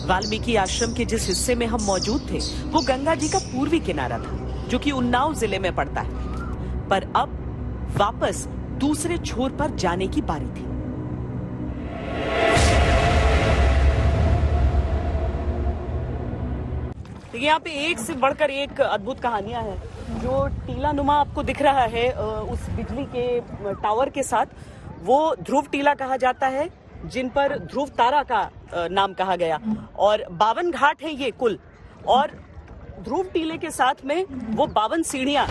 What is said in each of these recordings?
वाल्मीकि आश्रम के जिस हिस्से में हम मौजूद थे वो गंगा जी का पूर्वी किनारा था, जो कि उन्नाव जिले में पड़ता है। पर अब वापस दूसरे छोर पर जाने की बारी थी। यहाँ पे एक से बढ़कर एक अद्भुत कहानियां हैं। जो टीला नुमा आपको दिख रहा है उस बिजली के टावर के साथ, वो ध्रुव टीला कहा जाता है, जिन पर ध्रुव तारा का नाम कहा गया। और 52 घाट हैं ये कुल, और ध्रुव टीले के साथ में वो 52 सीढ़ियां।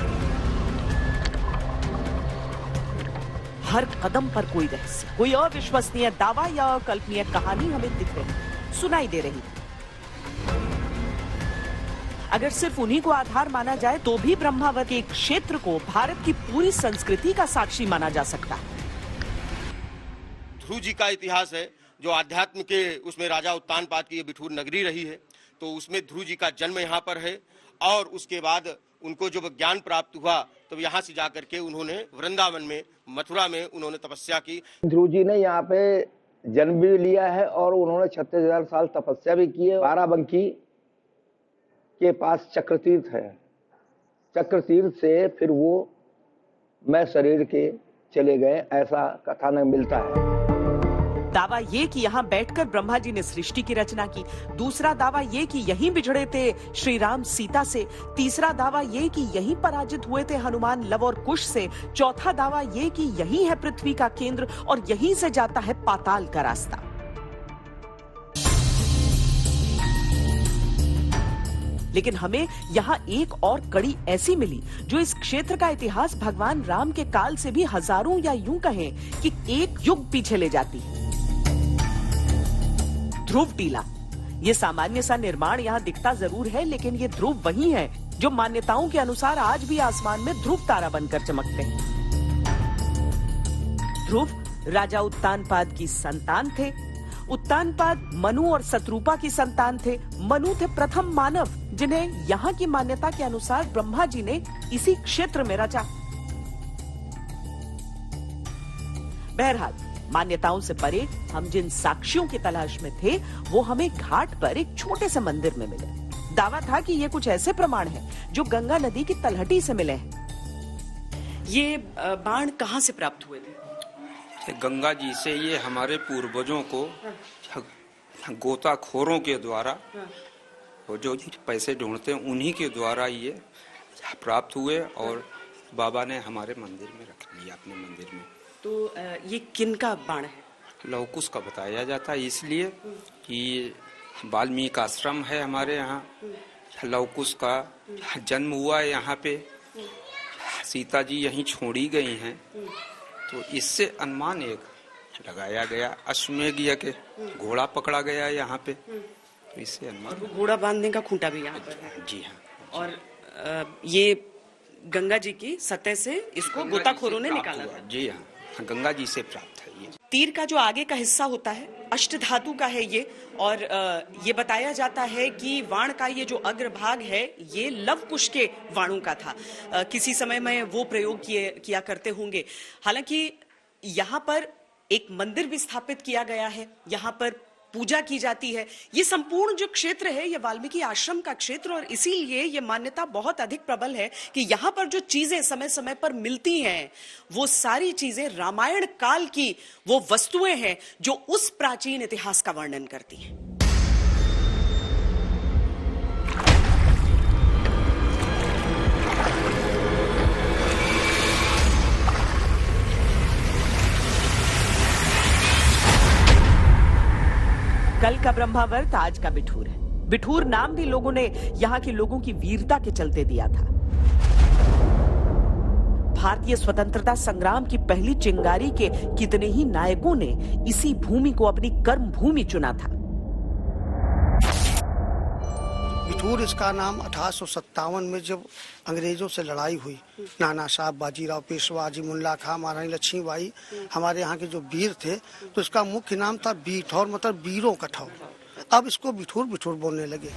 हर कदम पर कोई रहस्य, कोई अविश्वसनीय दावा या अकल्पनीय कहानी हमें दिख रही, सुनाई दे रही। अगर सिर्फ उन्हीं को आधार माना जाए तो भी ब्रह्मावत के क्षेत्र को भारत की पूरी संस्कृति का साक्षी माना जा सकता है। ध्रुव जी का इतिहास है, जो आध्यात्म के उसमें राजा उत्तानपाद की बिठूर नगरी रही है, तो उसमें ध्रुव जी का जन्म यहाँ पर है। और उसके बाद उनको जब ज्ञान प्राप्त हुआ तो यहाँ से जाकर के उन्होंने वृंदावन में, मथुरा में उन्होंने तपस्या की। ध्रुव जी ने यहाँ पे जन्म भी लिया है और उन्होंने 36,000 साल तपस्या भी की है। बाराबंकी के पास चक्रतीर्थ है, चक्रतीर्थ से फिर वो मैं शरीर के चले गए, ऐसा कथानक मिलता है। दावा ये कि यहाँ बैठकर ब्रह्मा जी ने सृष्टि की रचना की। दूसरा दावा ये कि यहीं बिछड़े थे श्री राम सीता से। तीसरा दावा ये कि यहीं पराजित हुए थे हनुमान लव और कुश से। चौथा दावा ये कि यहीं है पृथ्वी का केंद्र और यहीं से जाता है पाताल का रास्ता। लेकिन हमें यहाँ एक और कड़ी ऐसी मिली जो इस क्षेत्र का इतिहास भगवान राम के काल से भी हजारों या यूं कहें कि एक युग पीछे ले जाती है। ध्रुव टीला, ये सामान्य सा निर्माण यहाँ दिखता जरूर है, लेकिन ये ध्रुव वही है जो मान्यताओं के अनुसार आज भी आसमान में ध्रुव तारा बनकर चमकते हैं। ध्रुव राजा उत्तानपाद की संतान थे। उत्तानपाद मनु और शत्रुपा की संतान थे। मनु थे प्रथम मानव जिन्हें यहाँ की मान्यता के अनुसार ब्रह्मा जी ने इसी क्षेत्र में रचा। बहरहाल, मान्यताओं से परे हम जिन साक्ष्यों की तलाश में थे वो हमें घाट पर एक छोटे से मंदिर में मिले। दावा था कि ये कुछ ऐसे प्रमाण हैं जो गंगा नदी की तलहटी से मिले हैं। ये बाण कहाँ से प्राप्त हुए थे? गंगा जी से। ये हमारे पूर्वजों को गोताखोरों के द्वारा, वो जो पैसे ढूंढते हैं उन्हीं के द्वारा ये प्राप्त हुए और बाबा ने हमारे मंदिर में रख लिया, अपने मंदिर में। तो ये किन का बाण है? लवकुश का बताया जाता है, इसलिए कि वाल्मीकि आश्रम है हमारे यहाँ। लवकुश का जन्म हुआ है यहाँ पे, सीता जी यहीं छोड़ी गई हैं, तो इससे अनुमान एक लगाया गया। अश्वमेध के घोड़ा पकड़ा गया यहाँ पे, तो इससे अनुमान। और घोड़ा बांधने का खूंटा भी यहाँ पर है? जी हाँ। और ये गंगा जी की सतह से इसको गोताखोरों ने निकाला था? जी हाँ, गंगा जी से प्राप्त है ये। तीर का जो आगे का हिस्सा होता है अष्टधातु का है ये, और ये बताया जाता है कि वाण का ये जो अग्रभाग है ये लवकुश के वाणों का था। किसी समय में वो प्रयोग किया करते होंगे। हालांकि यहाँ पर एक मंदिर भी स्थापित किया गया है, यहाँ पर पूजा की जाती है। ये संपूर्ण जो क्षेत्र है ये वाल्मीकि आश्रम का क्षेत्र, और इसीलिए ये मान्यता बहुत अधिक प्रबल है कि यहाँ पर जो चीजें समय समय पर मिलती हैं वो सारी चीजें रामायण काल की वो वस्तुएं हैं जो उस प्राचीन इतिहास का वर्णन करती हैं। कल का ब्रह्मावर्त आज का बिठूर है। बिठूर नाम भी लोगों ने यहाँ के लोगों की वीरता के चलते दिया था। भारतीय स्वतंत्रता संग्राम की पहली चिंगारी के कितने ही नायकों ने इसी भूमि को अपनी कर्म भूमि चुना था। बिठूर इसका नाम 1857 में जब अंग्रेजों से लड़ाई हुई, नाना साहब, बाजीराव पेशवा, अजीमुल्ला खां, महारानी लक्ष्मीबाई, हमारे यहाँ के जो वीर थे, तो इसका मुख्य नाम था बिठौर, मतलब वीरों का ठौर। अब इसको बिठूर बिठूर बोलने लगे।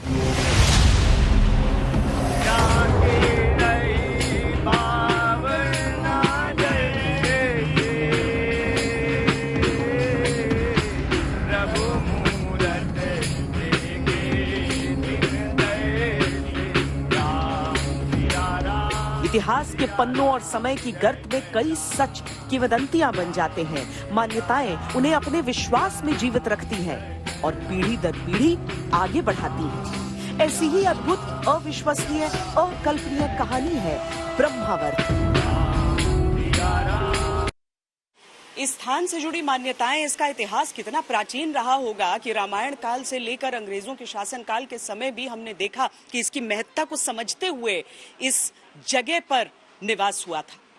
इतिहास के पन्नों और समय की गर्त में कई सच किंवदंतियां बन जाते हैं। मान्यताएं उन्हें अपने विश्वास में जीवित रखती हैं और पीढ़ी दर पीढ़ी आगे बढ़ाती हैं। ऐसी ही अद्भुत, अविश्वसनीय, अकल्पनीय कहानी है ब्रह्मावर्त। इस स्थान से जुड़ी मान्यताएं, इसका इतिहास कितना प्राचीन रहा होगा कि रामायण काल से लेकर अंग्रेजों के शासन काल के समय भी हमने देखा कि इसकी महत्ता को समझते हुए इस जगह पर निवास हुआ था।